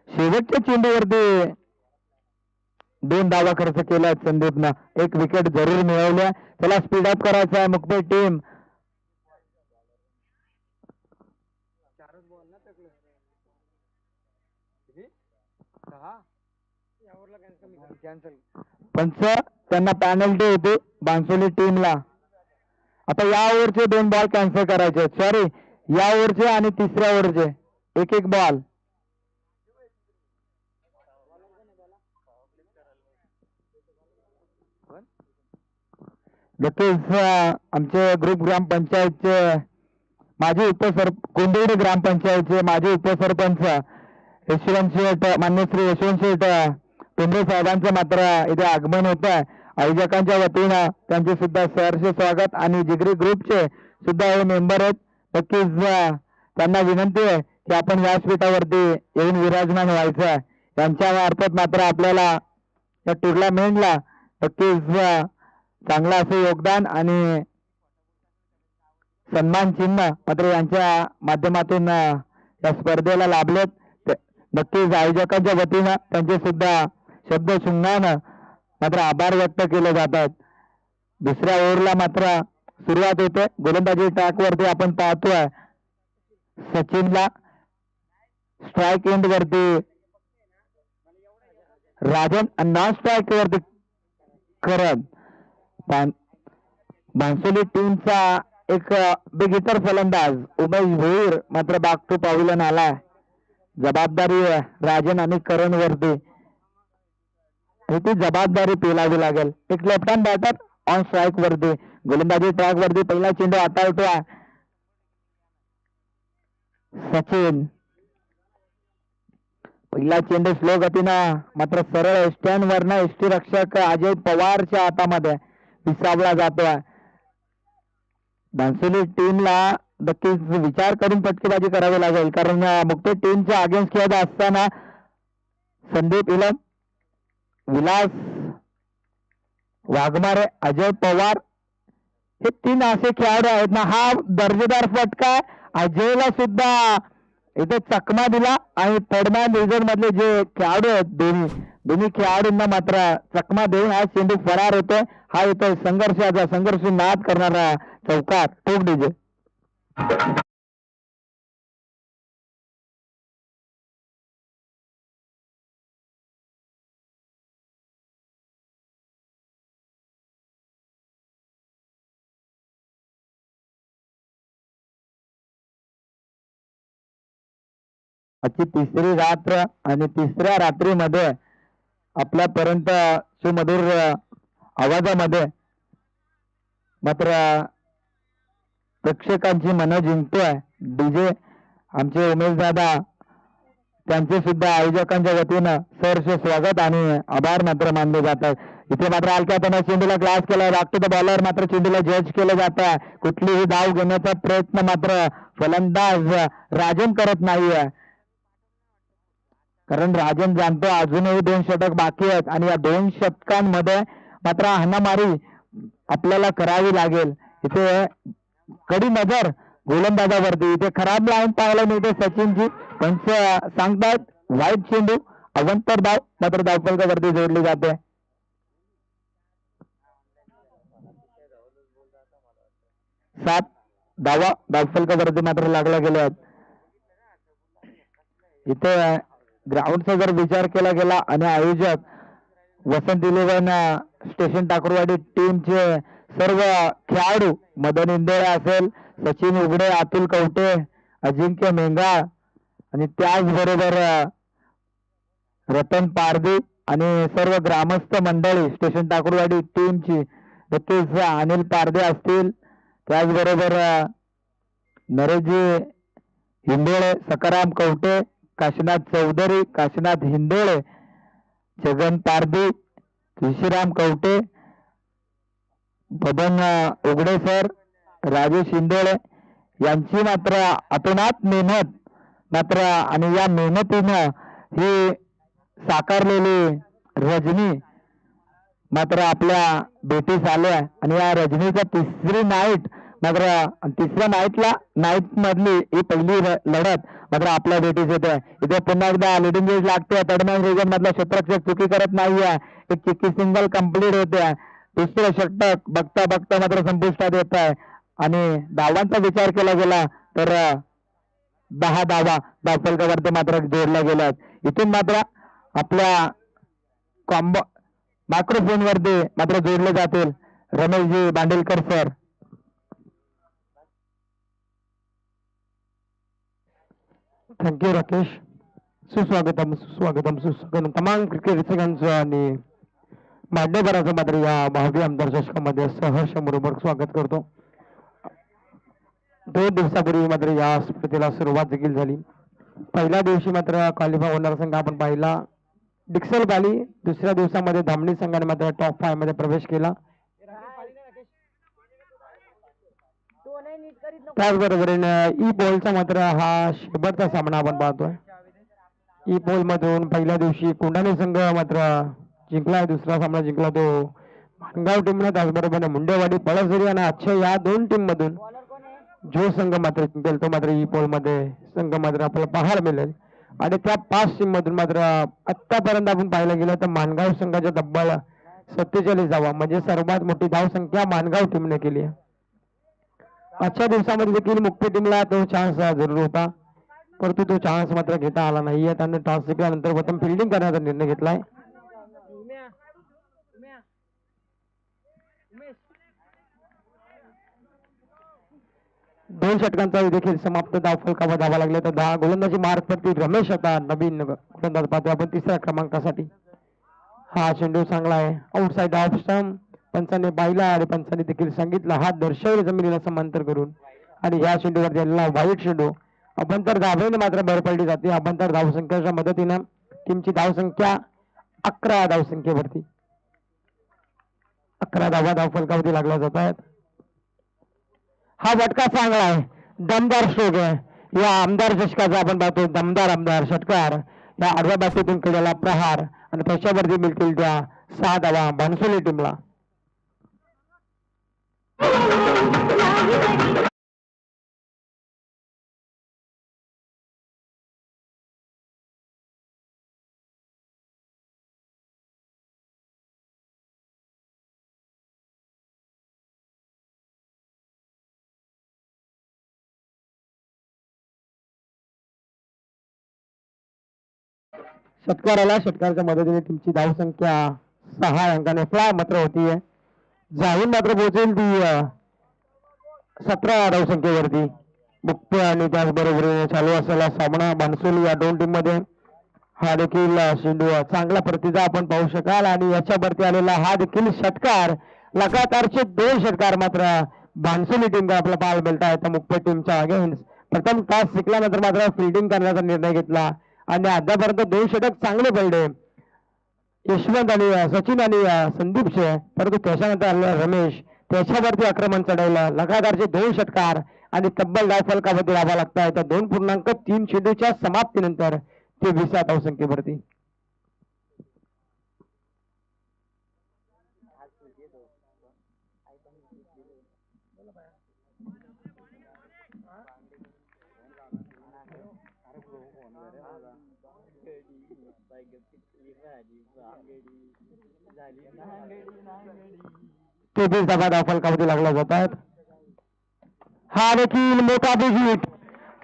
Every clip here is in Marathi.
शेवटच्या चेंडूवरती 2 धावा खर्च केल्या संदीपनं. 1 विकेट जरूर मिळवल्या. त्याला स्पीड अप करायचा आहे मुक्ते टीम. पंच त्यांना पेनल्टी होती बांसोली टीमला. आता या ओव्हरचे 2 बॉल कॅन्सल करायचे. सॉरी, या ओव्हरचे आणि तिसऱ्या ओव्हरचे 1-1 बॉल. नक्कीच आमचे ग्रुप ग्रामपंचायतचे माजी कोंडवडी ग्रामपंचायतचे माजी उपसरपंच यशवंत शेठ, मान्य श्री यशवंत शेठ पेंढरे साहेबांचं मात्र इथे आगमन होत आहे. आयोजकांच्या वतीनं त्यांचे सुद्धा सहर्ष स्वागत आणि जिगरी ग्रुपचे सुद्धा हे मेंबर आहेत. नक्कीच त्यांना विनंती आहे की आपण व्यासपीठावरती येऊन विराजमान व्हायचं आहे. त्यांच्या मार्फत मात्र आपल्याला या टुर्नामेंटला नक्कीच चांगलं असं योगदान आणि सन्मान चिन्ह मात्र यांच्या माध्यमातून या स्पर्धेला लाभलेत. नक्कीच आयोजकांच्या वतीनं त्यांचे सुद्धा शब्द शृंगानं मात्र आभार व्यक्त केले जातात. दुसऱ्या ओव्हरला मात्र सुरुवात होते. गोलंदाजी ट्रॅक वरती आपण पाहतोय सचिनला, स्ट्राईक एंड वरती राजन आणि नॉन स्ट्राईक वरती करण. बांसोली टीमचा एक बिगितर फलंदाज उमेश भोईर मात्र बॅक टू पॅव्हिलियन आलाय. जबाबदारी राजन आणि करण वरती, ती जबाबदारी पेलावी लागेल. एक left hand batter on strike वरती. गोलंदाजी ट्रॅक वरती पहिला चेंडू हाताळतोय सचिन. पहिला चेंडू स्लो गतीनं मात्र सरळ स्टँड वरनं एसटी रक्षक अजय पवारच्या हातामध्ये विसावला जातोय. बांसोली टीमला नक्कीच विचार करून फटकेबाजी करावी लागेल, कारण मुक्ते टीमच्या अगेन्स्ट खेळत असताना संदीप इलम, विलास वाघमारे, अजय पवार हे 3 असे खेळाडू आहेत ना. हा दर्जेदार फटका अजयला सुद्धा इथे चकमा दिला आणि थर्डमॅन रिझन मधले जे खेळाडू आहेत दोन्ही खेळाडूंना मात्र चकमा देऊन हा चेंडू फरार होतोय. हा येतोय संघर्ष नाद करणारा चौकार टोक डीजे. आजची तिसरी रात्र आणि तिसऱ्या रात्रीमध्ये आपल्यापर्यंत सुमधुर आवाजामध्ये मात्र प्रेक्षकांची मनं जिंकतोय डीजे आमचे उमेश दादा. त्यांचे सुद्धा आयोजकांच्या वतीनं सहर्ष स्वागत आणि आभार मात्र मानले जातात. इथे मात्र हलक्या त्यांना चेंडूला ग्लास केलाय. बॅक टू द बॉलर मात्र चेंडूला जज केलं जात आहे. कुठलीही धाव घेण्याचा प्रयत्न मात्र फलंदाज राजन करत नाहीये, कारण राजन जाणतो अजूनही 2 षटक बाकी आहेत आणि या 2 षटकांमध्ये मात्र हाणामारी आपल्याला करावी लागेल. इथे कडी नजर गोलंदाजावरती. इथे खराब लाईन पाहायला मिळते सचिनची. पंच सांगतात वाईट चेंडू, अवंतर धाव मात्र धावफलकावरती जोडली जाते. 7 धावा धावफलकावरती मात्र लागल्या गेल्या आहेत. इथे ग्राउंडचा जर विचार केला गेला आणि आयोजक वसंत 11 स्टेशन टाकरवाडी टीमचे सर्व खेळाडू मदन इंदोळे असेल, सचिन उघडे, अतुल कवटे, अजिंक्य मेंगाळ आणि त्याचबरोबर रतन पारदी आणि सर्व ग्रामस्थ मंडळी स्टेशन टाकरवाडी टीमची, नक्कीच अनिल पारदे असतील, त्याचबरोबर नरेशजी हिंदोळे, सकाराम कवटे, काशीनाथ चौधरी, काशीनाथ हिंदोळे, छगन पारदी, तुळशीराम कवटे, बबन उघडे सर, राजेश हिंदोळे यांची मात्र अतोनात मेहनत मात्र आणि या मेहनतीनं ही साकारलेली रजनी मात्र आपल्या भेटीस आल्या आणि या रजनीचा तिसरी नाईट मात्र तिसऱ्या नाईट मधली ही पहिली लढत मात्र आपल्या भेटीस येते. इथे पुन्हा एकदा लिडिंग एज लागते. थर्ड रिजन मधला क्षेत्ररक्षक चुकी करत नाहीये. एक चिक्की सिंगल कंप्लीट होते. दुसरं षटक बघता बघता मात्र संपुष्टात येत आहे आणि धावांचा विचार केला गेला तर 10 धावा धावफलकावरती मात्र जोडल्या गेल्यात. इथून मात्र आपल्या कॉम्बो मायक्रोफोन वरती मात्र जोडले जातील रमेशजी बांडेलकर सर. थँक्यू राकेश. सुस्वागतम सुस्वागतम सुस्वागतम तमाम क्रिकेट रसिकांचं आणि मान्यवरांचं मात्र या भावी आमदार चषकामध्ये सहर्ष बरोबर स्वागत करतो. 2 दिवसापूर्वी मात्र या स्पर्धेला सुरुवात देखील झाली. पहिल्या दिवशी मात्र क्वालिफाय होणारा संघ आपण पाहिला डिक्सल बाली. दुसऱ्या दिवसामध्ये धामणी संघाने मात्र टॉप 5 मध्ये प्रवेश केला. त्याचबरोबरीने ई पोलचा मात्र हा शेवटचा सामना आपण पाहतोय. ई पोल मधून पहिल्या दिवशी कोंढाणे संघ मात्र जिंकला. दुसरा सामना जिंकला तो मानगाव टीमने. त्याचबरोबर मुंडेवाडी पळसरी आणि आजच्या या 2 टीम मधून जो संघ मात्र जिंकेल तो मात्र ई पोल मध्ये संघ मात्र आपल्याला पाहायला मिळेल. आणि त्या 5 टीम मधून मात्र आतापर्यंत आपण पाहायला गेलं तर मानगाव संघाच्या तब्बल 47 धावा म्हणजे सर्वात मोठी धाव संख्या मानगाव टीमने केली आहे. आजच्या दिवसामध्ये देखील मुख्य टीमला तो चान्स जरूर होता परंतु तो चान्स मात्र घेता आला नाहीये. त्याने टॉस जिंकल्यानंतर प्रथम फिल्डिंग करण्याचा निर्णय घेतलाय. दोन षटकांचा देखील समाप्त धावफलकावर धावा लागले तर 10 गोलंदाजी मार्कवरती रमेश आता नवीन गोलंदाज पाहतो आपण तिसऱ्या क्रमांकासाठी. हा चेंडू चांगला आहे आउटसाइड ऑफ स्टंप. पंचाने पाहिला आणि पंचाने देखील सांगितलं हात दर्शवले जमिनीला समांतर करून आणि या चेंडूवर दिलेला वाईट चेंडू अभ्यंतर धावेने मात्र भर पडली जाते. अभ्यंतर धावसंख्येच्या मदतीनं टीमची धावसंख्या 11 धावसंख्येवरती 11 धावा धावफलकावरती लागल्या जात आहेत. हा फटका चांगला आहे दमदार स्ट्रोक आहे या आमदार चषकाचा आपण पाहतो. दमदार आमदार षटकार या आडव्या बाजूतून केलेला प्रहार आणि त्याच्यावरती मिळतील त्या 6 धावा बनसोली टीमला. षटकाराला षटकाराच्या मदतीने टीमची धावसंख्या 6 अंकाने फ्लाय मात्र होतीये. जाहीर मात्र पोहोचेल ती 17 धावसंख्येवरती. मुक्त आणि त्याचबरोबरीने चालू असलेला सामना बनसोली या 2 टीम मध्ये हा देखील चेंडू चांगला प्रतीचा आपण पाहू शकाल आणि याच्यावरती आलेला हा देखील षटकार लगातारचे 2 षटकार मात्र बनसोली टीमला आपल्याला पाहायला मिळत आहेत. मुख्य टीमच्या अगेन्स्ट प्रथम टॉस जिंकल्यानंतर मात्र फिल्डिंग करण्याचा निर्णय घेतला आणि आतापर्यंत 2 षटक चांगले पडले यशवंत आणि सचिन आणि संदीपचे. परंतु त्याच्यानंतर आलेला रमेश त्याच्यावरती आक्रमण चढवलं. लगातारचे 2 षटकार आणि तब्बल धावफलकावरती राहावं लागत आहे. त्या 2.3 चेंडूच्या समाप्तीनंतर ते 20 धावसंख्येवरती. ते 20 धावा धावफलकावरती लागल्या जात आहेत. हा देखील मोठा विकेट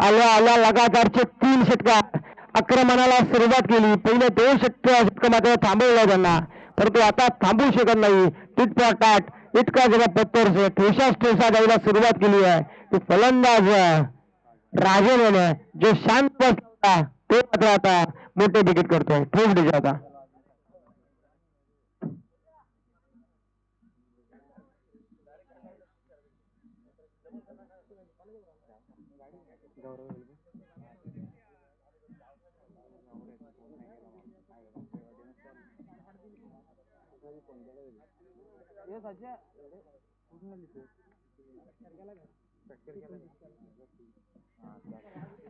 आल्या लगातारचे 3 षटकार आक्रमणाला सुरुवात केली. पहिले 2 षटक मात्र थांबवलं त्यांना परंतु आता थांबू शकत नाही. टिटपॉटाट इतका जगा पत्तर ठोसा द्यायला सुरुवात केली आहे. ते फलंदाज राजेने जो शांत बसला तो मात्र आता मोठे विकेट करतोय ठोस डिजा आता.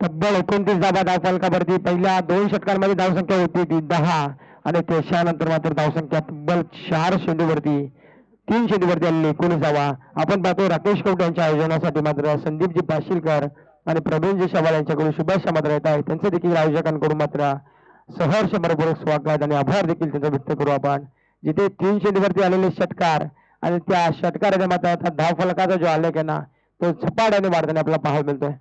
तब्बल 29 धावा धावफलकावरती. पहिल्या 2 षटकांमध्ये धावसंख्या होती ती 10 आणि त्याच्यानंतर मात्र धावसंख्या तब्बल 4 चेंडूवरती 3 चेंडूवरती आलेली 19 धावा आपण पाहतो. राकेश कौट यांच्या आयोजनासाठी मात्र संदीपजी पाशीलकर आणि प्रवीणजी शवाल यांच्याकडून शुभेच्छा मात्र येत आहे. त्यांचे देखील आयोजकांकडून मात्र सहर्ष मनपूर्वक स्वागत आणि आभार देखील त्यांचा व्यक्त करू आपण. जिथे 3 चेंडूवरती आलेले षटकार आणि त्या षटकाराने मात्र आता धाव फलकाचा जो आलेख आहे ना तो झपाट्याने वाढताना आपल्याला पाहायला मिळतोय.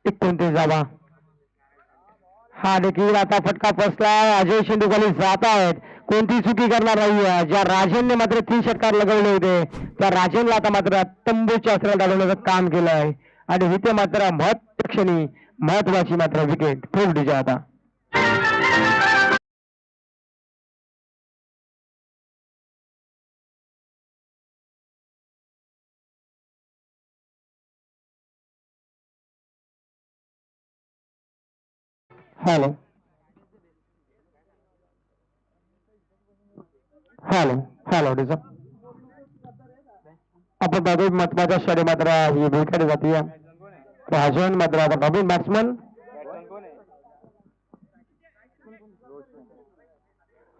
29 धावा. हा देखील आता फटका फसलाय. अजय शेंडू खाली जात आहेत. कोणती चुकी करणार नाही. ज्या राजेंने मात्र 3 षटकार लगवले होते त्या राजेंना आता मात्र तंबूच्या अस्त्राला डालवण्याचं काम केलंय आणि इथे मात्र क्षणी महत्वाची मात्र विकेट ठोकडीच्या आता. हॅलो हॅलो हॅलो डिझा आपण बघू महत्वाच्या षटकात मात्र ही विकेट जाते. राजन मात्र आता नवीन बॅट्समन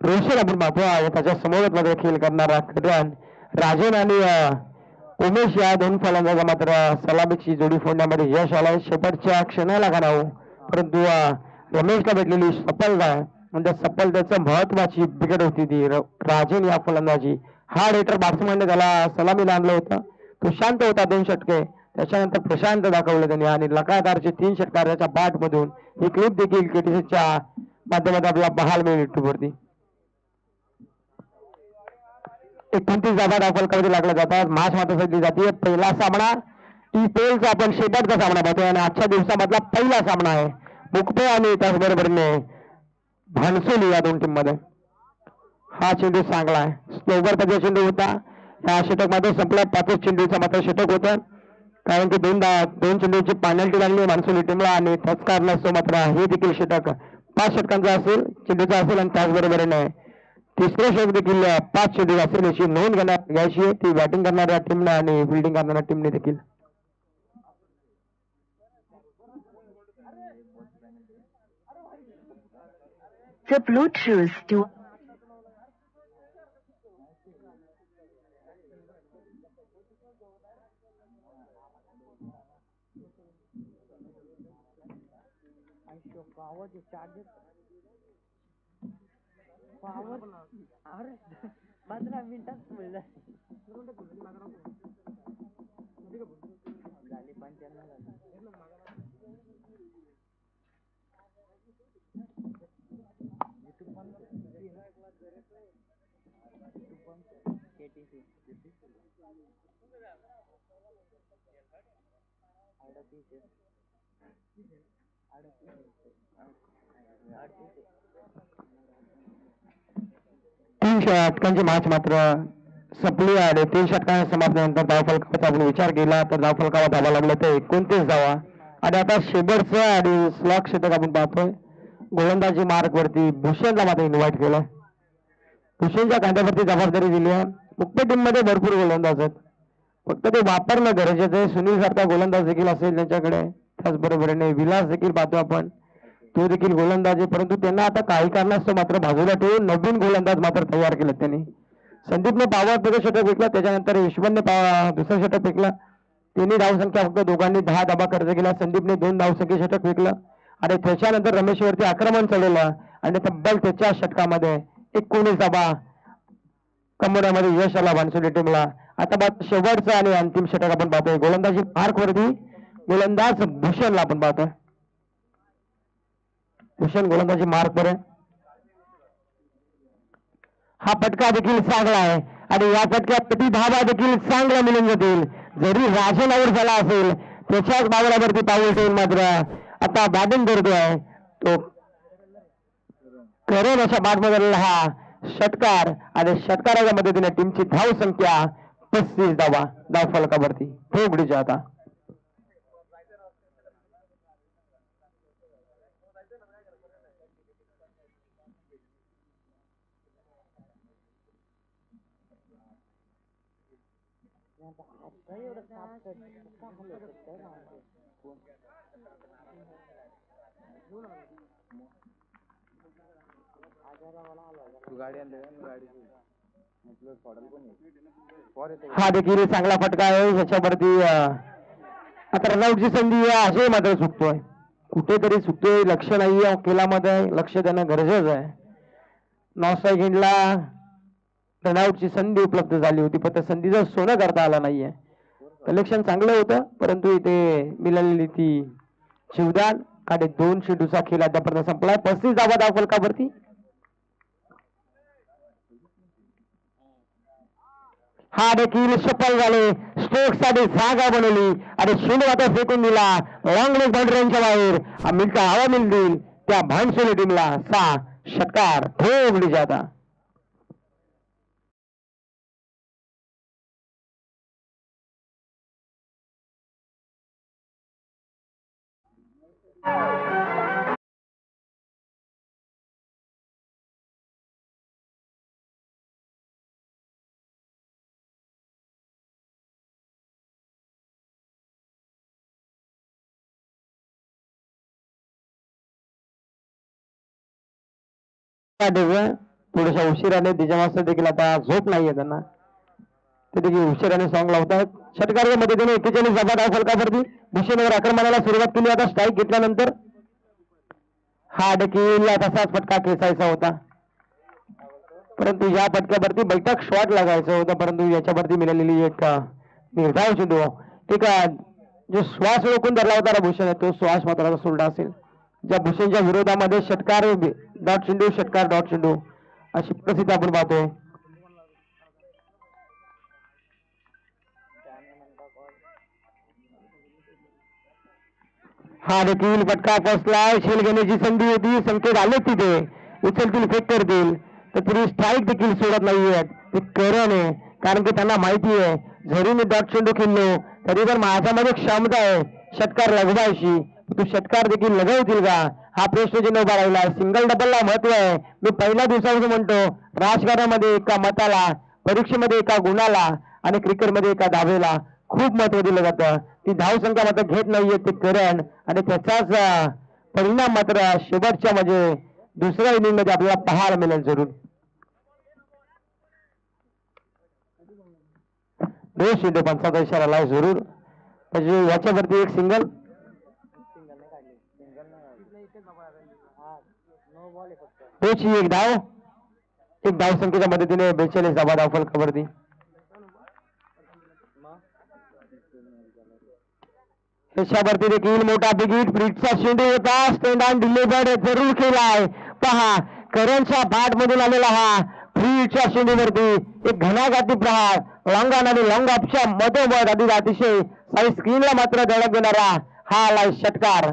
रोशन आपण बापू आहे त्याच्या समोर मध्ये खेळ करणारा कल्याण राजन आणि उमेश या दोन फलंदाजा मात्र सलामीची जोडी फोडण्यामध्ये यश आलंय. शेवटच्या क्षणाला का नाव परंतु रमेशला भेटलेली सफलता म्हणजे सफलतेचं महत्वाची विकेट होती ती राजन या फलंदाजी. हार्ड हिटर बॅट्समॅनने त्याला सलामीला आणलं होतं. तो शांत होता 2 षटके. त्याच्यानंतर प्रशांत दाखवलं त्यांनी आणि लगातारचे 3 षटकार त्याच्या बॅट मधून ही क्लिप देखील केटीसीच्या माध्यमातून आपल्याला पाहायला मिळेल युट्यूबवरती. 29 धावा फलकावरती लागल्या जातात. मार्च मातासाठी जातीय पहिला सामना ईपीएलचा आपण शेवटचा सामना पाहतोय आणि आजच्या दिवसामधला पहिला सामना आहे मुकपे आणि त्याचबरोबरीने भानसोली या दोन टीम मध्ये. हा चेंडू चांगला आहे. स्लोवर मध्ये चेंडू होता. या षटक मध्ये संपला 5 चेंडूचा मात्र षटक होतं कारण की दोन चेंडूची पेनल्टी लागली भानसोली टीमला आणि त्याच कारणास्तव मात्र हे देखील षटक 5 षटकांचा असेल चेंडूचा असेल आणि त्याचबरोबरीने तिसरे षटक देखील 5 चेंडू असेल याची नोंद घ्यायची ती बॅटिंग करणाऱ्या टीमने आणि फिल्डिंग करणाऱ्या टीमने देखील. The Bluetooth to अरे 15 मिनिटात झाली 3 षटकांची मॅच मात्र संपली आहे. 3 षटकांच्या समाप्तीनंतर धावफलकाचा आपण विचार केला तर धावफलकावर धावा लागला तर 29 धावा आणि आता शेवटचं आणि स्लॉक षटक आपण पाहतोय. गोलंदाजी मार्क वरती भूषणला मात्र इन्व्हाइट केलं. भूषणच्या खांद्यावरती जबाबदारी दिली आहे. मुख्य टीम मध्ये भरपूर गोलंदाज आहेत फक्त ते वापरणं गरजेचं आहे. सुनील सारखा गोलंदाज देखील असेल त्यांच्याकडे. त्याचबरोबरीने विलास देखील पाहतो आपण तो देखील गोलंदाज आहे परंतु त्यांना आता काही कारणास्तव मात्र बाजूला ठेवून नवीन गोलंदाज मात्र तयार केले त्यांनी. संदीपने पावर षटक फेकला त्याच्यानंतर यशवंतने दुसरं षटक फेकलं. तिन्ही धावसंख्या फक्त दोघांनी 10 धाबा खर्च केला. संदीपने 2 धावसंख्ये षटक फेकलं आणि त्याच्यानंतर रमेशवरती आक्रमण चढवलं आणि तब्बल त्याच्या षटकामध्ये 19 धाबा कमोड्यामध्ये यश आला भानसोली टीमला. आता बात शेवटचा आणि अंतिम षटक आपण पाहतोय. गोलंदाजी मार्क वरती गोलंदाज भूषणला आपण पाहतोय. भूषण गोलंदाजी मार्क वर. हा फटका देखील चांगला आहे आणि या फटक्यात धावा देखील चांगल्या मिळून जातील. जरी राजन आऊट झाला असेल त्याच्याच बावलावरती पाऊल ठेवून मात्र आता बॅटिंग करतोय तो करेन अशा बॅटमध्ये हा षटकार आणि षटकाराच्या मदतीने टीमची धाव संख्या 35 धावा धाव फलकावरती ठोकडीच्या आता. एवढं साफ हा देखील चांगला फटका आहे ह्याच्यावरती आता रनआउटची संधी अजय मात्र चुकतोय कुठेतरी चुकतोय लक्ष नाहीये खेळामध्ये लक्ष देणं गरजेचं आहे नॉस्ट्राईक हिंडला रनआउटची संधी उपलब्ध झाली होती पण त्या संधीचं सोनं करता आलं नाहीये कलेक्शन चांगलं होतं परंतु इथे मिळालेली ती जीवदान काढे 2 चेंडूचा खेळ आतापर्यंत संपलाय 35 धावा धाव फलकावरती हा देखील सफल झाले स्ट्रोक साठी जागा बनवली आणि चेंडू आता फेकून दिला लॉंग लेग बाउंड्रीच्या बाहेर मिळता हवा मिळतील त्या भानसोली टीमला 6 षटकार ठोकली जाता थोड्याशा उशिराने त्याच्या देखील आता झोप नाहीये त्यांना ते देखील उशिराने सॉंग लावतात षटकार्य मध्ये त्याने 41 धावा धाव फलकावरती भूषणवर आक्रमणाला सुरुवात केली आता स्ट्राईक घेतल्यानंतर हा देखील तसाच फटका खेचायचा होता परंतु या फटक्यावरती बैठक शॉट लागायचं होतं परंतु याच्यावरती मिळालेली एक निर्धाव चेंडू एक जो श्वास रोखून धरला होता भूषण तो श्वास मात्र सोडला असेल ज्या भूषणच्या विरोधामध्ये षटकार डॉट चेंडू षटकार डॉट चेंडू अशी प्रसिद्ध आपण पाहतोय हा देखील फटका फसलाय शेल घेण्याची संधी होती संकेत आले तिथे उचलतील फेक करतील तर तरी स्ट्राईक देखील सोडत नाहीयेत ते करण आहे कारण की त्यांना माहिती आहे जरी मी डॉट चेंडू खेळलो तरी पण माझ्यामध्ये क्षमता आहे षटकार लगवायची तू षटकार देखील लगवतील का हा प्रश्नचिन्ह उभा राहिला सिंगल डबलला महत्व आहे मी पहिल्या दिवसापासून म्हणतो राजकारणामध्ये एका मताला परीक्षेमध्ये एका गुणाला आणि क्रिकेटमध्ये एका धावेला खूप महत्व दिलं जातं ती धाव संख्या मात्र घेत नाहीये ते करण आणि त्याचाच परिणाम मात्र शेवटच्या म्हणजे दुसऱ्या इनिंग मध्ये आपल्याला पाहायला मिळेल जरूर दोष येतो पंचाचा इशारा आलाय जरूर म्हणजे याच्यावरती एक सिंगल दोषी एक धाव संख्येच्या मदतीने 42 धावा धाव फलकावरती त्याच्यावरती देखील मोठा बिगिट ब्रिटचा चेंडू होता स्टँड ऑन डिलिव्हर्ड जरूर केलाय पहा करणच्या बाट मधून आलेला हा फ्रीच्या चेंडूवरती एक घणाघाती प्रहार लॉंग ऑन आणि लॉंग ऑफच्या मधोमध अतिशय साई स्क्रीनला मात्र धडक देणारा हा आलाय षटकार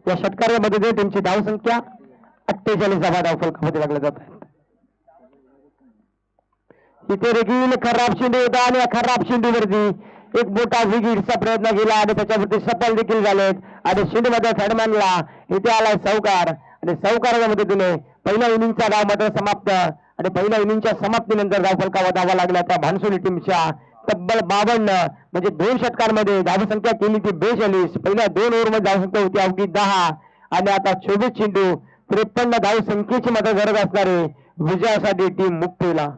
या षटकार्यामध्ये त्यांची धाव संख्या 48 धावा धाव फलकामध्ये लागल्या जात आहेत इथे देखील खराब चेंडू होता आणि खराब चेंडूवरती एक मोठा विकेटचा प्रयत्न केला आणि त्याच्यावरती सफल देखील झालेत आणि चेंडूमध्ये थर्डमॅनला इथे आलाय सावकार आणि सावकाराच्या मदतीने पहिल्या इनिंगचा डाव मात्र समाप्त आणि पहिल्या इनिंगच्या समाप्तीनंतर धाव फलकावर धावा लागल्या त्या भानसोली टीमच्या तब्बल 52 म्हणजे 2 षटकांमध्ये धावसंख्या केली ती 42 पहिल्या 2 ओव्हरमध्ये धावसंख्या होती अवघी 10 आणि आता 24 चेंडू 53 धावसंख्येची मात्र गरज असणारे विजयासाठी टीम मुक्तीला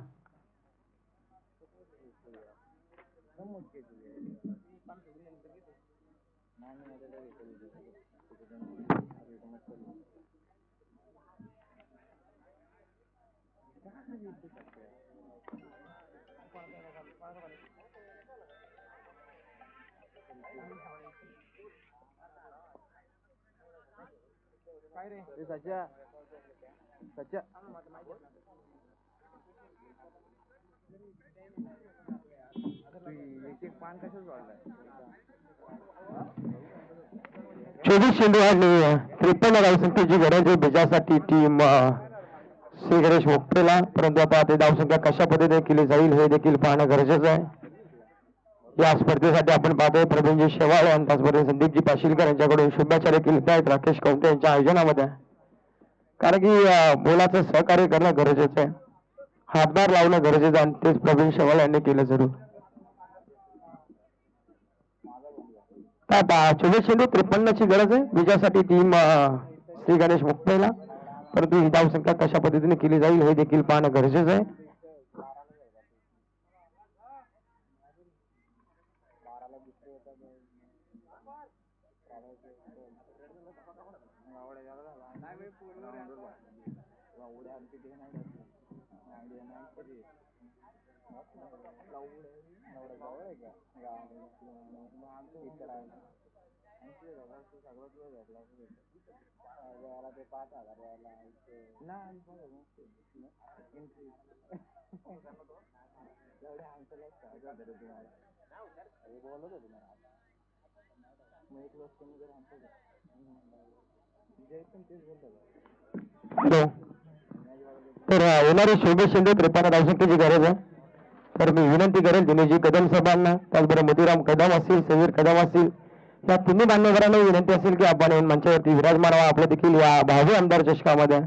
सच्चा 24 चेंडू आणि 53 धावसंख्येची गरज आहे विजयासाठी टीम श्री गणेश मुक्तेला परंतु आता ते धावसंख्या कशा पद्धतीने केली जाईल हे देखील पाहणं गरजेचं आहे या स्पर्धेसाठी आपण पाहतोय प्रवीणजी शेवाळ आणि त्याचबरोबर संदीपजी पाशीलकर यांच्याकडून शुभेच्छा देखील आहेत राकेश कवटे यांच्या आयोजनामध्ये कारण की मुलाचं सहकार्य करणं गरजेचं आहे, हातभार लावणं गरजेचं आहे आणि तेच प्रवीण शेवाळ यांनी केलं जरूर. काय 24 चेंडू 53 ची गरज आहे विजयासाठी टीम श्री गणेश मुक्ताईला, परंतु ही धावसंख्या कशा पद्धतीने केली जाईल हे देखील पाहणं गरजेचं आहे. हॅलो, तर येणारे 24 चेंडू 53 धावसंख्येची गरज आहे. तर मी विनंती करेल दिनेशजी कदम साहेबांना, त्याचबरोबर मोतीराम कदम असतील, समीर कदम असतील, या तिन्ही मान्यवरांना विनंती असेल की आपण येऊन मंचावरती विराजमान व्हा. आपलं देखील या भावी आमदार चषकामध्ये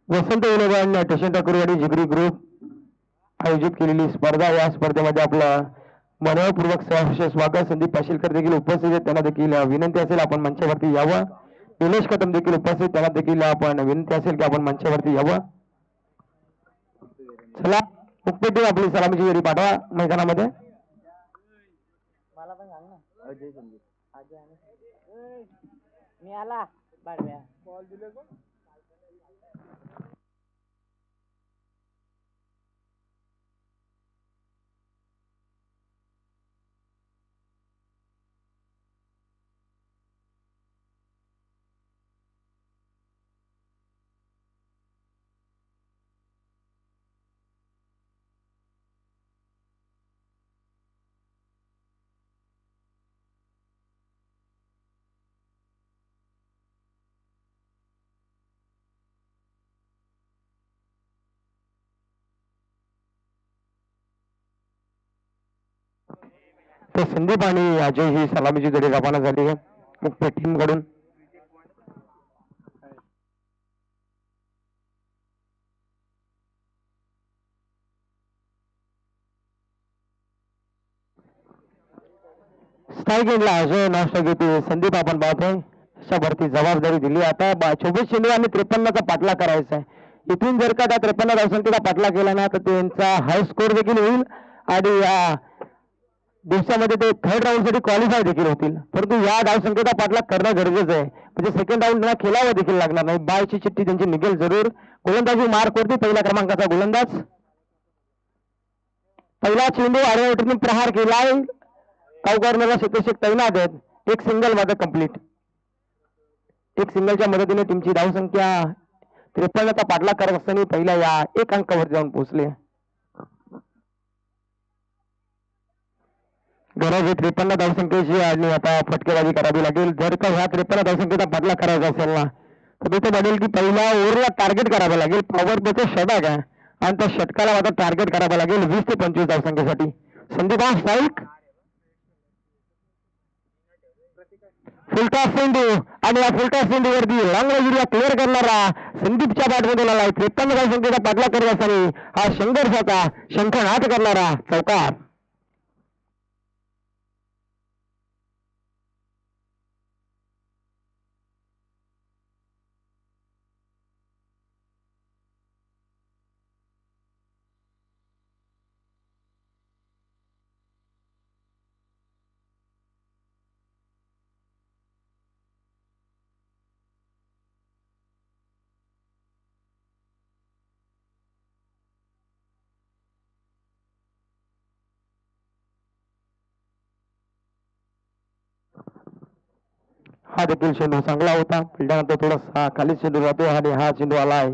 वसंत विनोबांनी टशन ठाकूरवाडी जिगरी ग्रुप आयोजित केलेली स्पर्धा, या स्पर्धेमध्ये आपलं मनोपूर्वक सहर्ष स्वागत. संदीप पाशीलकर देखील उपस्थित आहेत, त्यांना देखील विनंती असेल आपण मंचावरती यावं. निलेश कदम देखील उपस्थित, त्यांना देखील आपण विनंती असेल की आपण मंचावरती यावं. चला मुक्तेटी आपली सलामीची फेरी पाठवा मैदानामध्ये. मला पण सांग ना अजय संदीप अजय आणि मी आला बाडव्या बॉल दिले कोण तर संदीप आणि अजय ही सलामीची जोडी रवाना झाली आहे मुख्य टीम कडून. स्ट्राईक एंडला अजय नाश्ता घेते संदीप आपण पाहतोय. अशा भरती जबाबदारी दिली. आता 24 चेंडू आणि 53चा पाठलाग करायचा आहे. इथून जर का त्या 53 धावसंख्येचा पाठलाग केला ना तर त्यांचा हाय स्कोर देखील होईल आणि या दिवसामध्ये ते थर्ड राऊंड साठी क्वालिफाय देखील होतील. परंतु या धावसंख्येचा पाठलाग करणं गरजेचं आहे, म्हणजे सेकंड राऊंड ना खेळावं देखील लागणार नाही. बायची चिठ्ठी त्यांची निघेल जरूर. गोलंदाजी मार्क वरती पहिल्या क्रमांकाचा गोलंदाज. पहिला चेंडू आडव्या प्रहार केलाय. काउकॉर्नरला शेतशेक तैनात आहेत. एक सिंगल मध्ये कंप्लीट. एक सिंगलच्या मदतीने टीमची धावसंख्या 53चा पाठलाग करत असताना पहिल्या या एक अंकावर जाऊन पोहोचले. गरज ही 53 धावसंख्येची आणि आता फटकेबाजी करावी लागेल. जर का ह्या 53 धावसंख्येचा पाठलाग करायचा असेल ना तर तिथे म्हणेल की पहिल्या ओव्हरला टार्गेट करावं लागेल. पॉवर प्लेचं षटक आहे आणि त्या षटकाला आता टार्गेट करावं लागेल 20 ते 25 धावसंख्येसाठी. संदीप हा स्ट्राईक. फुलटा सेंडू आणि या फुलटा सेंडूवरती रंगगिरिया क्लिअर करणारा संदीपच्या बॅटमधून आलाय. 53 धावसंख्येचा पाठलाग करत असताना हा संघर्षाचा शंखनाद करणारा चौकार. हा देखील चेंडू चांगला होता. फिल्डानंतर थोडासा खाली चेंडू जातो आणि हा चेंडू आलाय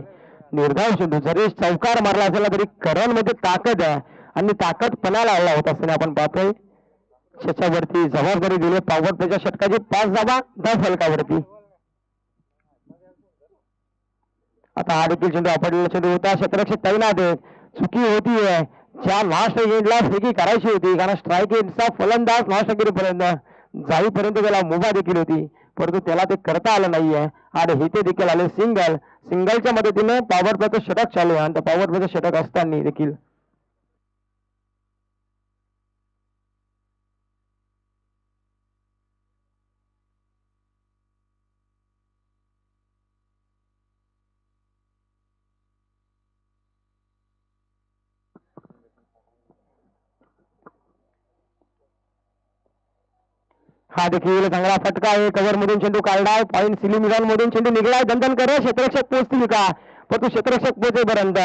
निर्धाव चेंडू. जरी चौकार मारला असेल तरी करण मध्ये ताकद आहे आणि ताकद पणाला आला होता असताना आपण पाहतोय. त्याच्यावरती जबाबदारी दिली. पॉवर प्लेच्या षटकाची 5 धावा 10 फलकावरती. आता हा देखील चेंडू आपडलेला चेंडू होता. क्षेत्ररक्षक तैनात आहेत. चुकी होतीये. ज्या लास्ट एंडला फेकी करायची होती कारण स्ट्राईक एंडचा फलंदाज लास्ट पर्यंत जाईपर्यंत त्याला मुभा देखील होती. परंतु त्याला ते करता आलं नाहीये आणि इथे देखील आले सिंगलच्या मदतीने पॉवर प्लेचं षटक चालू आहे आणि त्या पॉवर प्लेचं षटक असताना देखील हा देखील चांगला फटका आहे. कव्हर मधून चेंडू काढलाय. पॉईंट सिलिमिगॉन मधून चेंडू निघलाय. दंदन करे क्षेत्ररक्षक पोहोचतील का, परंतु क्षेत्ररक्षक पोहोचेपर्यंत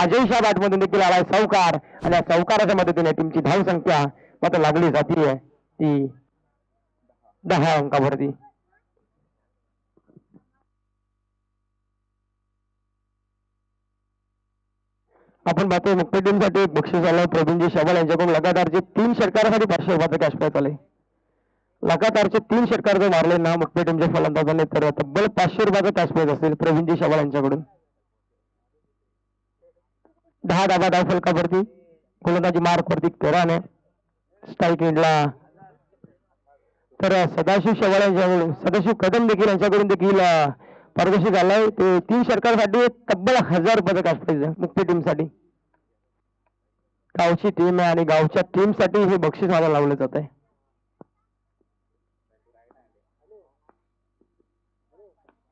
अजयशा बॅट मधून देखील आलाय चौकार आणि या चौकाराच्या मदतीने टीमची धाव संख्या मात्र लागली जातीये ती 10 अंकावरती. आपण पाहतोय मुख्य टीमसाठी एक बक्षीस आलं. प्रवीणजी शेवाळ यांच्याकडून लगातारचे 3 षटकारासाठी 500 रुपयाचं कॅश प्राइज आले. लगातारचे 3 षटकार जर मारले ना मुख्य टीमच्या फलंदाजाने तर तब्बल 500 रुपयाचं कॅश प्राइज असेल प्रवीणजी शेवाळ यांच्याकडून. 10 धाबा धाव फलकावरती गोलंदाजी मार्क वरती कराने स्ट्राईक एंडला तर सदाशिव शेवाळ यांच्याकडून सदाशिव कदम देखील यांच्याकडून देखील पारदर्शी झालाय. ते 3 षटकारासाठी तब्बल 1000 रुपयाचं कॅश प्राइज आहे मुख्य टीमसाठी. गावची टीम आहे आणि गावच्या टीमसाठी हे बक्षीस मला लावलं जात आहे.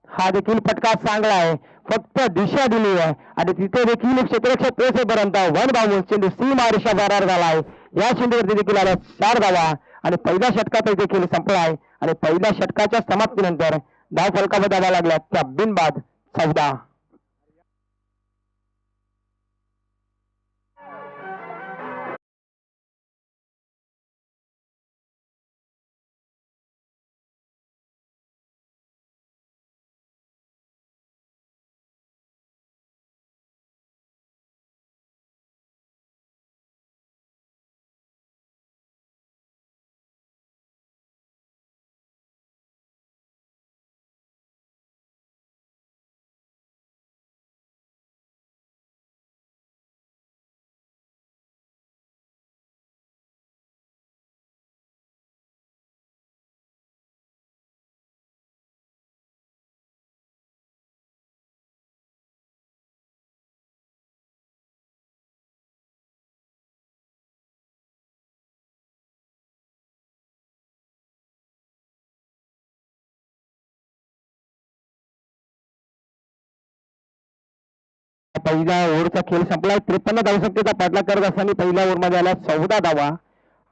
हा देखील फटका चांगला आहे. फक्त दिशा दिली आहे आणि तिथे देखील क्षेत्ररक्षक पोहोचेपर्यंत 1 बाउन्स चेंडू सीमा रेषा फरार झालाय. या चेंडूवरती देखील आल्या 4 धावा आणि पहिल्या षटकात देखील संपलाय आणि पहिल्या षटकाच्या समाप्तीनंतर धाव फलकावर धावा लागल्या त्या बिनबाद 14. पहिल्या ओव्हरचा खेळ संपलाय. 53 धावसंख्येचा पाठलाग करत असताना पहिल्या ओव्हरमध्ये आल्या 14 धावा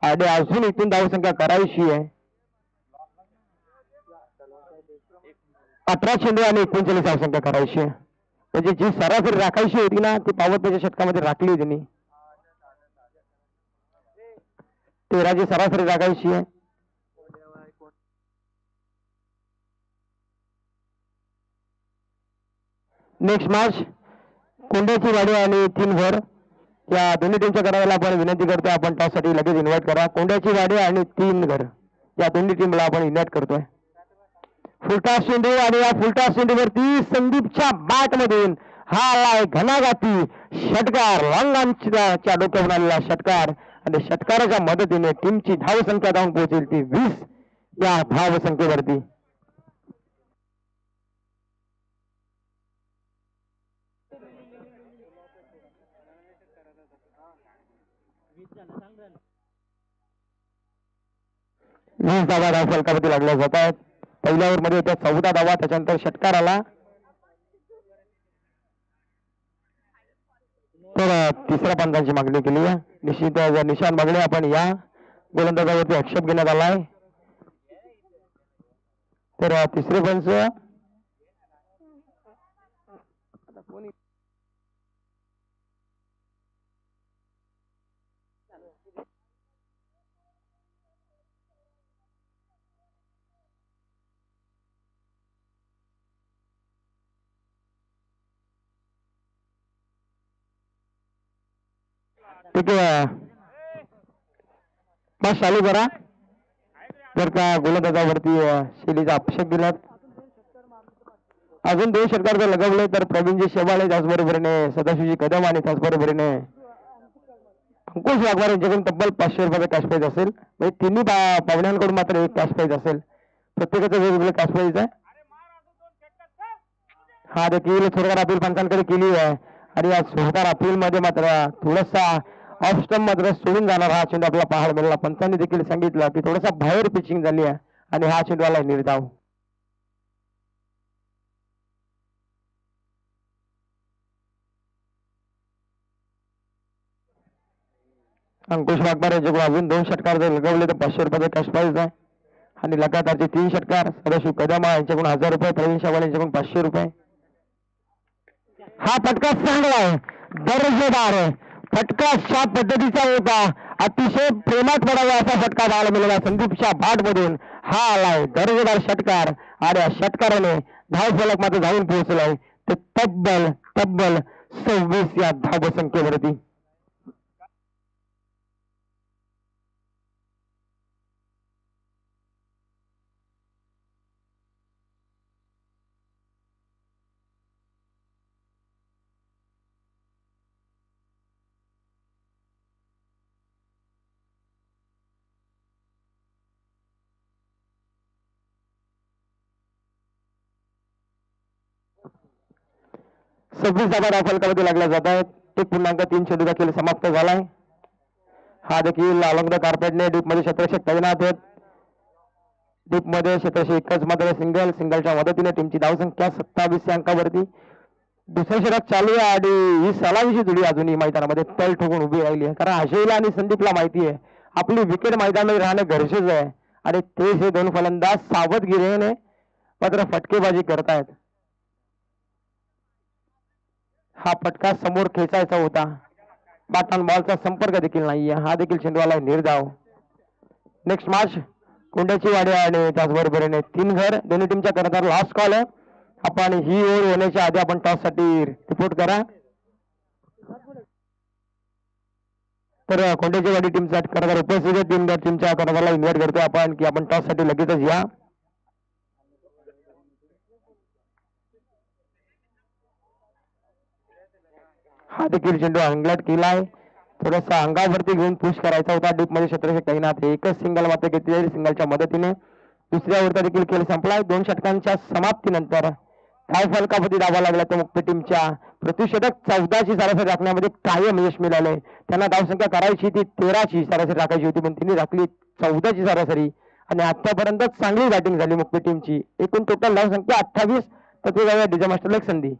आणि अजून इथून धावसंख्या करायची आहे. 18 चेंडू आणि 39 धावसंख्या करायची आहे. म्हणजे जी सरासरी राखायची होती ना ती पावत्याच्या षटकामध्ये राखली होती त्यांनी. 13 ची सरासरी राखायची आहे. नेक्स्ट मॅच कोंड्याची वाडी आणि 3 वर या दोन्ही टीमच्या करायला आपण विनंती करतोय. आपण त्यासाठी लगेच इन्व्हाइट करा. कोंड्याची वाडी आणि 3 घर या दोन्ही टीमला आपण इन्व्हाइट करतोय. फुलटॉस चेंडू आणि या फुलटॉस चेंडूवरती संदीपच्या बॅट मधून हा आलाय घनाघाती षटकार. लॉंगांच्या डोक्यावर आलेला षटकार आणि षटकाराच्या मदतीने टीमची धाव संख्या जाऊन पोहोचेल ती 20 या धाव संख्येवरती. वीस धावा धाव फलकावरती लागल्या जात आहेत. पहिल्या ओव्हरमध्ये होत्या 14 धावा. त्याच्यानंतर षटकार आला तर तिसऱ्या पंचांची मागणी केली आहे. निश्चित निशान मागणी आपण या गोलंदाजावरती आक्षेप घेण्यात आलाय. तर तिसरे पंच ठीक आहे. मग चालू करा. जर का गोलंदाजावरती शैलीचा आक्षेप दिला अजून 2 षटकार जर लगावले तर प्रवीणजी शेवाळे त्याचबरोबरीने सदाशिवजी कदम आणि त्याचबरोबरीने अंकुश वाघमारे यांच्याकडून तब्बल 500 रुपयाचा कॅश प्राइज असेल. म्हणजे तिन्ही पाहुण्यांकडून मात्र एक कॅश प्राइज असेल. प्रत्येकाचं वेगवेगळं कॅश प्राईज आहे. हा देखील सुरकार अपील पंचांकडे केली आहे आणि या सुरकार अपील मध्ये मात्र थोडासा ऑफ स्टंप मात्र सोडून जाणार हा चेंडू आपला पाहायला मिळाला. पंचांनी देखील सांगितलं की थोडासा बाहेर पिचिंग झाली आहे आणि हा चेंडू आला निर्धाव. अंकुश वाघमार यांच्याकडून अजून 2 षटकार जर लगवले तर 500 रुपयाचे कॅश प्राईज आहे आणि लगातारचे 3 षटकार सदाशिव कदम यांच्याकडून 1000 रुपये, प्रवीण शावाल यांच्याकडून 500 रुपये. हा फटका चांगला आहे, दर्जेदार आहे फटका, अशा पद्धतीचा होता. अतिशय प्रेमात पडावा असा फटका पाहायला मिळाला संदीपच्या भाट मधून. हा आलाय दर्जेदार षटकार आणि या षटकाराने धाव फलक मात्र जाऊन पोहोचलाय ते तब्बल 26 या धावसंख्येवरती. सव्वीस धावा धाव फलकामध्ये लागल्या जात आहेत. 1.3 चेंडूचा खेळ समाप्त झालाय. हा देखील अलॉंग द कार्पेटने डीप मध्ये क्षेत्ररक्षक तैनात आहेत. डीप मध्ये क्षेत्ररक्षक एकच मात्र सिंगलच्या मदतीने टीमची धावसंख्या 27 या अंकावरती. दुसरं षटक चालू आहे आणि ही सलामीची जोडी अजूनही मैदानामध्ये तल ठोकून उभी राहिली आहे. कारण आशयला आणि संदीपला माहिती आहे आपली विकेट मैदानामध्ये राहणं गरजेचं आहे आणि तेच हे 2 फलंदाज सावधगिरीने मात्र फटकेबाजी करतायत. हा फटका समोर खेचायचा होता, बॅट ऑन बॉलचा संपर्क देखील नाहीये. हा देखील चेंडूवाला निर्धाव. नेक्स्ट मॅच कोंड्याची वाडी आणि त्याचबरोबरीने 3 घर दोन्ही टीमच्या करता लास्ट कॉल आहे. आपण ही ओव्हर होण्याच्या आधी आपण टॉस साठी रिपोर्ट करा. तर कोंड्याची वाडी टीमचा करणार उपस्थित आहे. टीमच्या करताला इन्व्हाइट करतोय आपण की आपण टॉस साठी लगेचच या. हा देखील चेंडू अंगलट केलाय, थोडासा अंगावरती घेऊन पुश करायचा होता. डीप मध्ये क्षेत्ररक्षक तैनात, एकच सिंगल मात्र घेतली सिंगलच्या मदतीने. दुसऱ्या ओव्हरचा देखील खेळ संपलाय. 2 षटकांच्या समाप्तीनंतर धाव फलकामध्ये धावा लागल्या तर मुक्त टीमच्या प्रतिषेधक 14ची सरासरी राखण्यामध्ये कायम यश मिळालंय. त्यांना धावसंख्या करायची ती 13ची सरासरी राखायची होती पण त्यांनी राखली 14ची सरासरी आणि आतापर्यंत चांगली बॅटिंग झाली मुक्त टीमची. एकूण टोटल धावसंख्या 28. तर ते जाऊया डीजे मास्टरला एक संधी.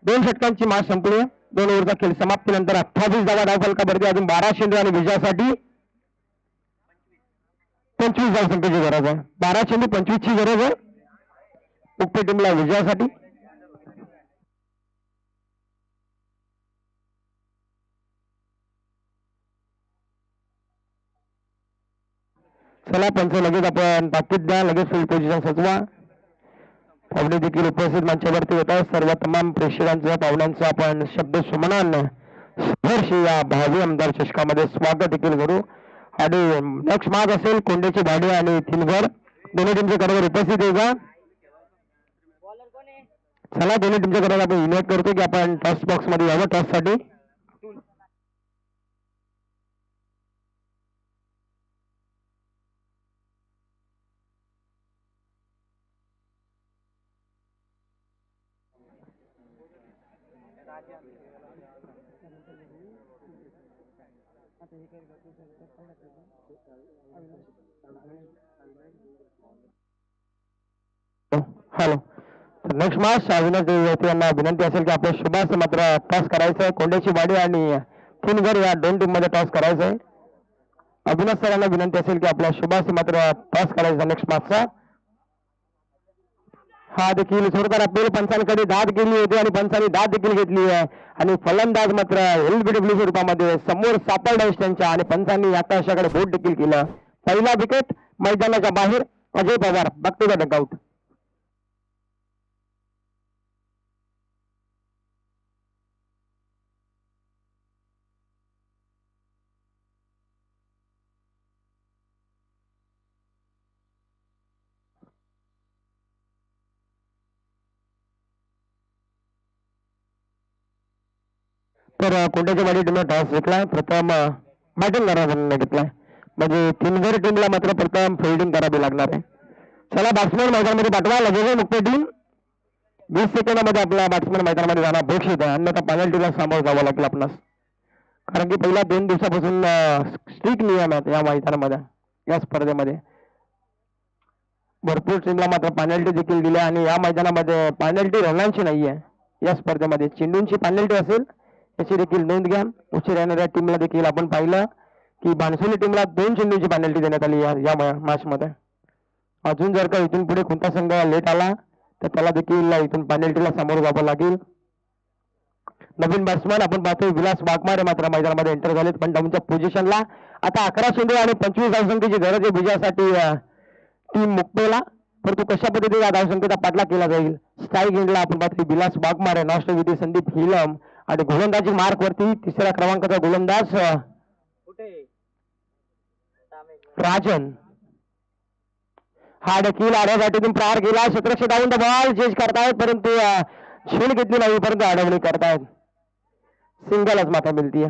दोन षटकांची मार संपली. 2 ओव्हरचा खेळ समाप्तीनंतर 28 धावा धाव फलकावरती अजून 12 चेंडू आणि विजयासाठी 25 धावसंख्येची गरज आहे. 12 चेंडू 25 ची गरज आहे मुक्त टीमला विजयासाठी. चला पंच लगेच आपण ताकीद द्या, लगेच फुल पोझिशन सचवा. पाहुणे देखील उपस्थित मंचावरती होत आहे. सर्व तमाम प्रेक्षकांचं पाहुण्यांचं आपण शब्द सुमनान स्पर्श या भावी आमदार चषकामध्ये स्वागत देखील करू. आणि नेक्स्ट मॅच असेल कोंड्याची भाडी आणि 3 घर दोन्ही टीमच्या कडवर उपस्थित आहे का. चला दोन्ही टीमच्या कडवर आपण इन्व्हाइट करतो की आपण टॉस बॉक्स मध्ये यावं टॉस साठी. हॅलो, नेक्स्ट मॅच अविनाश देवती यांना विनंती असेल की आपल्या शुभास मात्र टॉस करायचं आहे. कोंड्याची वाडी आणि 3 घर या 2 टीम मध्ये टॉस करायचं आहे. अविनाश सरांना विनंती असेल की आपल्या शुभास मात्र टॉस करायचा नेक्स्ट मॅचचा. हा देखील जोरदार अपील पंचांकडे दाद केली होती आणि पंचांनी दाद देखील घेतली आहे आणि फलंदाज मात्र एलबीडब्ल्यू स्वरूपामध्ये समोर सापडला त्यांच्या आणि पंचांनी आकाशाकडे बोट देखील केलं. पहिला विकेट मैदानाच्या बाहेर. Ajay Pawar back to the dugout. तर कोणत्याच्या वाडी टीमला टॉस जिंकलाय. प्रथम बॅटिंग करावा निर्णय घेतलाय. म्हणजे थिनगर टीमला मात्र प्रथम फिल्डिंग करावी लागणार आहे. चला बॅट्समॅन मैदानामध्ये पाठवा लगेच. मुक्त टीम 20 सेकंदामध्ये आपला बॅट्समॅन मैदानामध्ये जाणं अपेक्षित आहे. अन्यथा पेनल्टीला सामोरं जावं लागेल आपणास. कारण की पहिल्या 2 दिवसापासून स्ट्रिक्ट नियम आहेत या मैदानामध्ये. या स्पर्धेमध्ये भरपूर टीमला मात्र पेनल्टी देखील दिल्या आणि या मैदानामध्ये पेनल्टी रनांची नाही आहे. या स्पर्धेमध्ये चेंडूंची पेनल्टी असेल याची देखील नोंद घ्या. उशीर येणाऱ्या टीमला देखील आपण पाहिलं की बाणसोली टीमला 2 चेंडूंची पेनल्टी देण्यात आली या मॅच मध्ये. अजून जर का इथून पुढे कोणता संघ लेट आला तर त्याला देखील इथून पेनल्टीला सामोरं जावं लागेल. नवीन बॅट्समॅन आपण पाहतोय विलास वाघमारे मात्र मैदानामध्ये एंटर झालेत. पण डाऊनच्या पोझिशनला आता 11 चेंडू आणि 25 धावसंख्येची गरज आहे विजयासाठी टीम मुक्तेला. परंतु कशा पद्धतीने धावसंख्येचा पाठलाग केला जाईल. स्ट्राईक एंडला आपण पाहतोय विलास वाघमारे, नॉस्टर विधी संदीप हिलम आणि गोलंदाजी मार्क वरती 3ऱ्या क्रमांकाचा गोलंदाज राजन. हा देखील आडव्या बॅटीतून प्रहार केला. क्षेत्ररक्षक डाऊन द बॉल चेंज करतायत परंतु झेल घेतली नाही. परंतु अडवणी करतायत. सिंगलच माथा मिळतीये.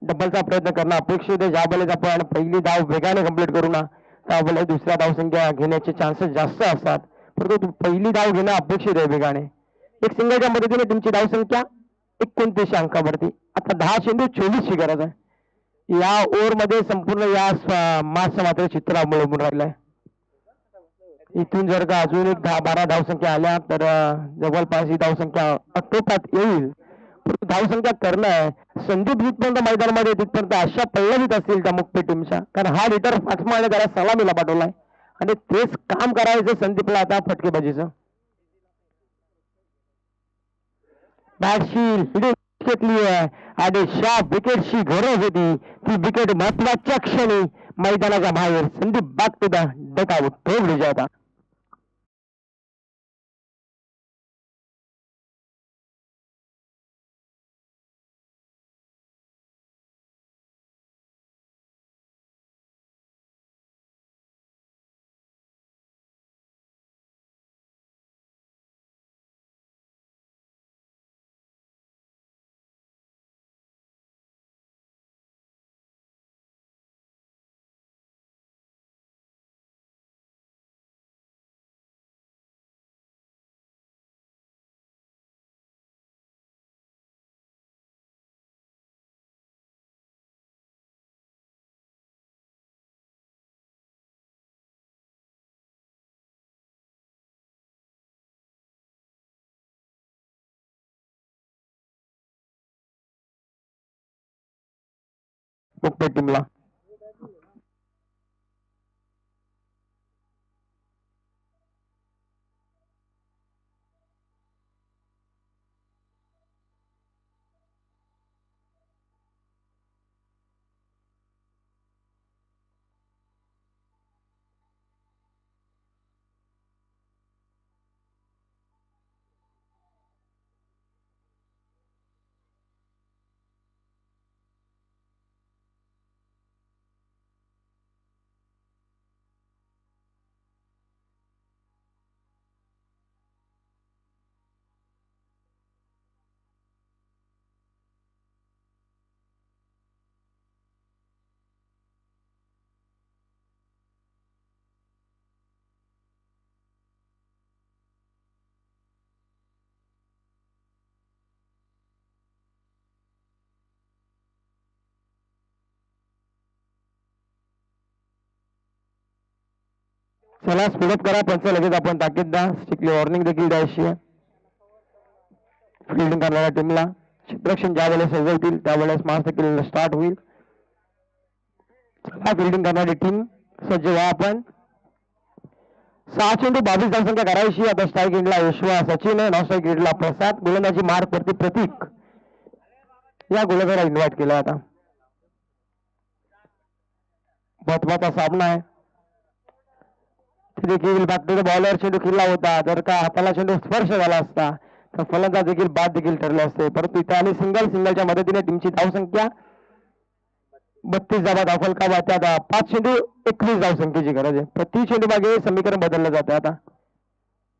डबलचा प्रयत्न करणं अपेक्षित आहे. ज्या वेळेस आपण पहिली धाव वेगाने कंप्लीट करू ना त्यावेळेस दुसऱ्या धावसंख्या घेण्याचे चान्सेस जास्त असतात. परंतु पहिली धाव घेणं अपेक्षित आहे वेगाने. एक सिंगलच्या मदतीने तुमची धावसंख्या 29 अंकावरती. आता 10 चेंडू 24 ची गरज आहे. या ओव्हरमध्ये संपूर्ण या मॅचचं मात्र चित्र अवलंबून राहिलंय. इथून जर का अजून एक 10-12 धावसंख्या आल्या तर जवळपास ही धावसंख्या आटोपात येईल. परंतु धावसंख्या करणं संदीप जिथपर्यंत मैदानामध्ये तिथपर्यंत अशा पल्लवीत असतील त्या मुक्ती टीमच्या. कारण हा लिटर फाटमाने त्याला सलामीला पाठवलाय आणि तेच काम करायचं संदीपला आता फटकेबाजीचं. बॅटशी घेतली आहे आणि शा विकेटची गरज होती. ती विकेट महत्वाच्या क्षणी मैदानाच्या बाहेर. Sandeep back to the dugout. तो विजय होता. मुक्ती टीमला चला स्पीडअप करा. पंच लगेच आपण ताकीद द्या. स्ट्रिक्टली वॉर्निंग देखील द्यायची आहे फिल्डिंग करणाऱ्या टीमला. क्षेत्ररक्षण ज्या वेळेस सजवतील त्यावेळेस मार्च देखील स्टार्ट होईल. चला फिल्डिंग करणारी टीम सज्ज व्हा. आपण 6 चेंडू 22 धावसंख्या करायची. आता स्ट्राईक एंडला यशवा सचिन आहे. नॉन स्ट्राईक एंडला प्रसाद. गोलंदाजी मार्क वरती प्रतीक या गोलंदाजाला इन्व्हाइट केला. आता महत्वाचा सामना आहे. देखील बॅक टू द बॉलर चेंडू खेळला होता. जर का हाताला चेंडू स्पर्श झाला असता तर फलंदाज देखील बाद देखील ठरले असते. परंतु इथे आणि सिंगलच्या मदतीने टीमची धावसंख्या 32 धावा दाखल. त्यात 5 चेंडू 21 धावसंख्येची गरज आहे. प्रति चेंडू मागे समीकरण बदललं जातं. आता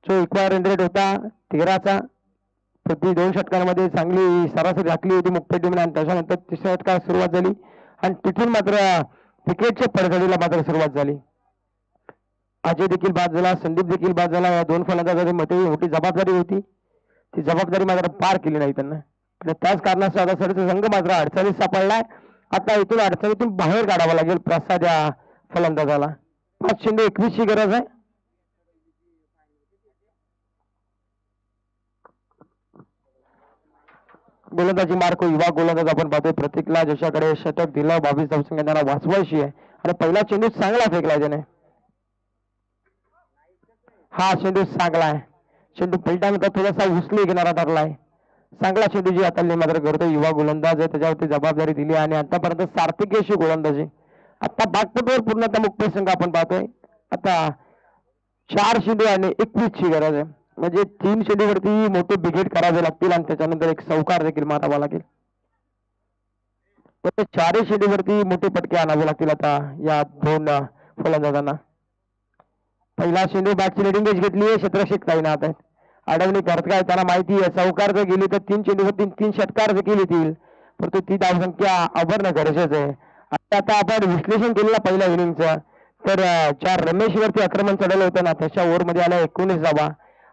जो इक्वायर रन रेट होता 13चा प्रति 2 षटकांमध्ये चांगली सरासरी राखली होती मुक्पेट टीमने आणि त्याच्यानंतर तिसऱ्या षटकात सुरुवात झाली आणि तिथून मात्र विकेटच्या पडझडीला मात्र सुरुवात झाली. अजय देखील बाद झाला, संदीप देखील बाद झाला. या दोन फलंदाजांची मोठी जबाबदारी होती, ती जबाबदारी मात्र पार केली नाही त्यांना आणि त्याच कारणास्तव आता सरचा संघ मात्र अडचणीत सापडलाय. आता इथून अडचणीतून बाहेर काढावा लागेल प्रसाद या फलंदाजाला. 5 चेंडू 21 ची गरज आहे. गोलंदाजी मार्क युवा गोलंदाज आपण पाहतोय प्रतीकला, ज्याच्याकडे शतक दिलं 22 धावसंख्या त्यांना वाचवायची आहे आणि पहिला चेंडू चांगला फेकलाय त्याने. हा चेंडू चांगलाय, चेंडू पलटानंतर थोडासा उचली घेणारा ठरलाय. चांगला चेंडू जी हाताळणी मात्र करतो युवा गोलंदाज आहे, त्याच्यावरती जबाबदारी दिली आणि आतापर्यंत सार्थकी अशी गोलंदाजी. आता बागपटवर पूर्णतः मुक्त संघ आपण पाहतोय. आता 4 चेंडू आणि 21 ची गरज आहे, म्हणजे 3 चेंडूवरती मोठे बिघेट करावे लागतील आणि त्याच्यानंतर एक चौकार देखील मारावा लागेल. तर 4 चेंडूवरती मोठे पटके आणावे लागतील आता या दोन फलंदाजांना. पहिला चेंडू बॅटची लेडिंग एज घेतली आहे, क्षेत्ररक्षक काही नात आहेत, अडवणी करत काय त्यांना माहिती आहे चौकार जर गेली तर 3 चेंडूवरती 3 षटकार देखील येतील, परंतु ती धावसंख्या अभरणं गरजेचं आहे. आता आपण विश्लेषण केलेलं पहिल्या इनिंगचं, तर 4 रमेशवरती आक्रमण चढवलं होतं ना, त्याच्या ओव्हरमध्ये आल्या 19 धावा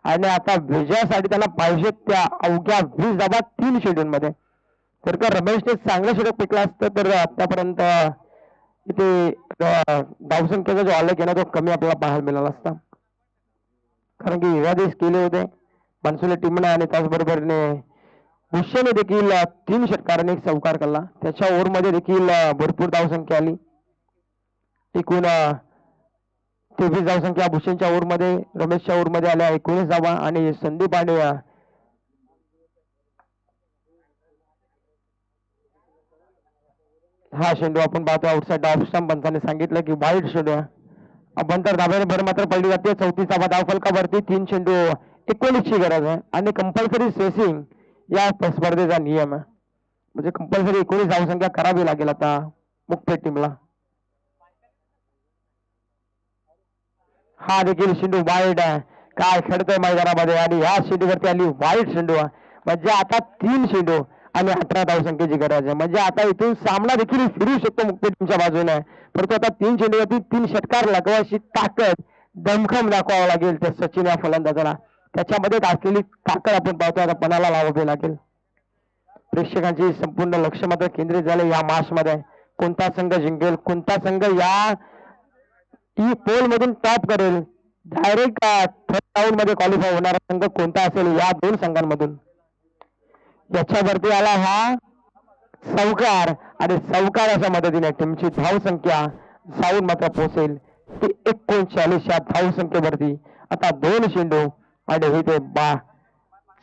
आणि आता विजयासाठी त्यांना पाहिजे त्या अवघ्या 20 धावा 3 शेड्यूलमध्ये. जर का रमेशने चांगलं षटक पिकलं असतं तर आतापर्यंत इथे धावसंख्येचा जो आलेख आहे ना तो कमी आपल्याला पाहायला मिळाला असता, कारण की विवादेश केले होते बनसोले टीमने आणि त्याचबरोबरने भुष्यने देखील 3 षटकाराने एक चौकार केला. त्याच्या ओव्हरमध्ये देखील भरपूर धावसंख्या आली, एकूण 23 धावसंख्या भूषणच्या ओव्हरमध्ये, रमेशच्या ओव्हरमध्ये आल्या 19 धावा आणि संदीप आणि हा चेंडू आपण पाहतो आउटसाइड ऑफ स्टंप. पंचाने सांगितलं की वाईट चेंडू आपण तर धाब्याने भर मात्र पडली जाते. 34 धावा धाव फलकावरती 3 चेंडू 19 ची गरज आहे आणि कंपल्सरी स्पेसिंग या स्पर्धेचा नियम आहे, म्हणजे कंपल्सरी 19 धावसंख्या करावी लागेल आता मुक्पेट टीमला. हा देखील चेंडू वाईट आहे, काय खेळतोय मैदानामध्ये आणि या चेंडूवरती आली वाईट चेंडू, म्हणजे आता 3 चेंडू आणि 18 धावसंख्येची गरज आहे, म्हणजे आता इथून सामना देखील फिरू शकतो मुक्पेट टीमच्या बाजूने. परंतु आता 3 चेंडूवरती 3 षटकार लगवायची ताकद दमखम दाखवावं लागेल त्या सचिन या फलंदाजाला. त्याच्यामध्ये असलेली ताकद आपण पाहतो आता पणाला लावावी लागेल. प्रेक्षकांची संपूर्ण लक्ष मात्र केंद्रित झाले या मॅच मध्ये. कोणता संघ जिंकेल, कोणता संघ या पोल मधून टॉप करेल, डायरेक्ट थर्ड राऊंड मध्ये क्वालिफाय होणारा संघ कोणता असेल या दोन संघांमधून, याच्यावरती आला हा चौकार आणि चौकाराच्या मदतीने टीमची धावसंख्या जाऊन मात्र पोहोचेल ती 39 या धावसंख्येवरती. आता 2 चेंडू आणि इथे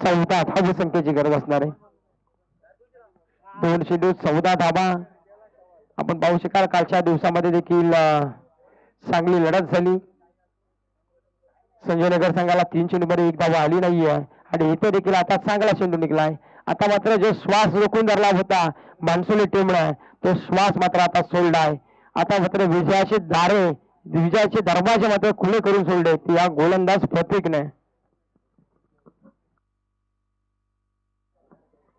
14 धावसंख्येची गरज असणार आहे. 2 चेंडू 14 धावा आपण पाहू शकाल. कालच्या दिवसामध्ये देखील चांगली लढत झाली. संजय नगर संघाला 3 चेंडूमध्ये 1 धावा आली नाहीये आणि इथे देखील आता चांगला चेंडू निघलाय. आता मात्र जो श्वास रोखून धरला होता मानसोली टीमने तो श्वास मात्र आता सोडलाय. आता मात्र विजयाचे दरवाजे मात्र खुले करून सोडले या गोलंदाज प्रतीकने.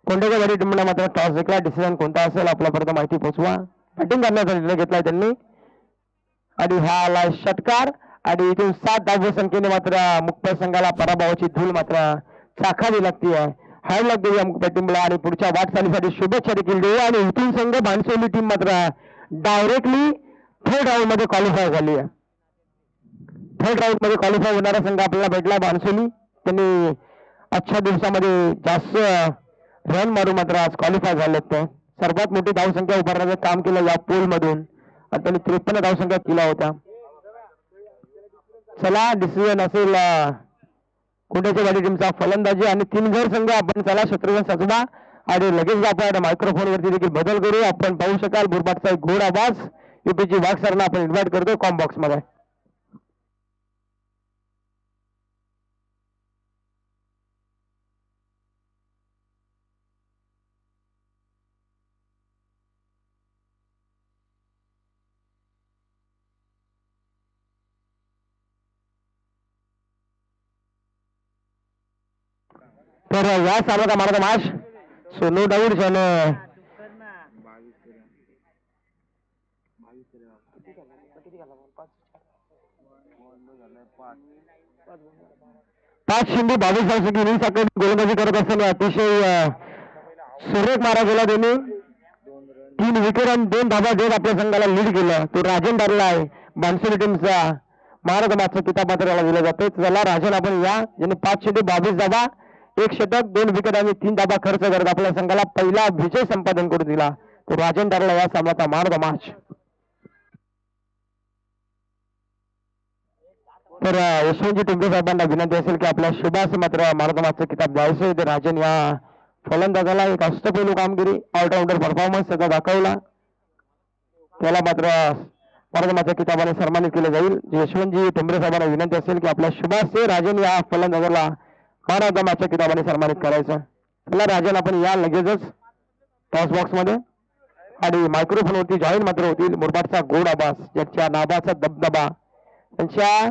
कोंडेगाववाडी टीमने मात्र टॉस जिंकला. डिसिजन कोणता असेल आपल्यापर्यंत माहिती पोहोचवा. बॅटिंग करण्याचा निर्णय घेतलाय त्यांनी आणि हा आलाय षटकार आणि इथून 7 धावसंख्येने मात्र मुक्ता संघाला पराभवाची धूळ मात्र चाखावी लागती आहे. हाय लक देऊया मुक्ता टीमला आणि पुढच्या वाटचालीसाठी शुभेच्छा देखील देऊ. आणि इथून संघ भानसोली टीम मात्र डायरेक्टली थर्ड राऊंड मध्ये क्वालिफाय झाली आहे. थर्ड राऊंड मध्ये क्वालिफाय होणारा संघ आपल्याला भेटला भानसोली. त्यांनी आजच्या दिवसामध्ये जास्त रन मारून मात्र आज क्वालिफाय झालेत. ते सर्वात मोठी धावसंख्या उभारण्याचं काम केलं या पोल मधून आणि त्यांनी 53 धावसंख्या केल्या होत्या. चला डिसिजन असेल कोंड्याच्या वाडी टीमचा फलंदाजी आणि 3 घर संघ आपण चला शत्रुघ्न सजवा आणि लगेच आपण मायक्रोफोन वरती देखील बदल करू. आपण पाहू शकाल बुरबाटचा एक गोड आवाज युपीची वाघ सरना आपण इन्व्हाइट करतोय कॉम बॉक्स मध्ये. तर या सामन्याचा मारत माश सोनू डाऊड ज्यानं पाच शेंडू 22 धावसंख्या इनिंग साखळी गोलंदाजी करत असताना अतिशय सुरेख मारा गेला त्यांनी 3 विकेट आणि 2 धाबा देत आपल्या संघाला लीड केलं. तो राजन दारला आहे बांसुरी टीमचा महाराज मागचा किताब मात्र याला दिला जातोय. चला राजन आपण या ज्यांनी 5 चेंडू 22 धाबा 1 शतक 2 विकेट आणि 3 धाबा खर्च करत आपल्या संघाला पहिला विजय संपादन करून दिला. तो राजन दारला या सामन्याचा मान ऑफ द मॅच. तर यशवंतजी टिंबे साहेबांना विनंती असेल की आपल्या शुभास मात्र मारदमाचा किताब द्यायचं. तर राजन या फलंदाजाला एक अष्टपैलू कामगिरी ऑलराऊंडर परफॉर्मन्स त्याचा दाखवला. त्याला मात्र मारदमाच्या किताबाने सन्मानित केलं जाईल. यशवंतजी टिंबे साहेबांना विनंती असेल की आपल्या शुभास राजन या फलंदाजाला मारदमाच्या किताबाने सन्मानित करायचं. चला राजन आपण या लगेचच टॉस बॉक्स मध्ये आणि मायक्रोफोनवरती जॉईन मात्र होतील मुरबाडचा गोड आबास ज्यांच्या नावाचा दबदबा त्यांच्या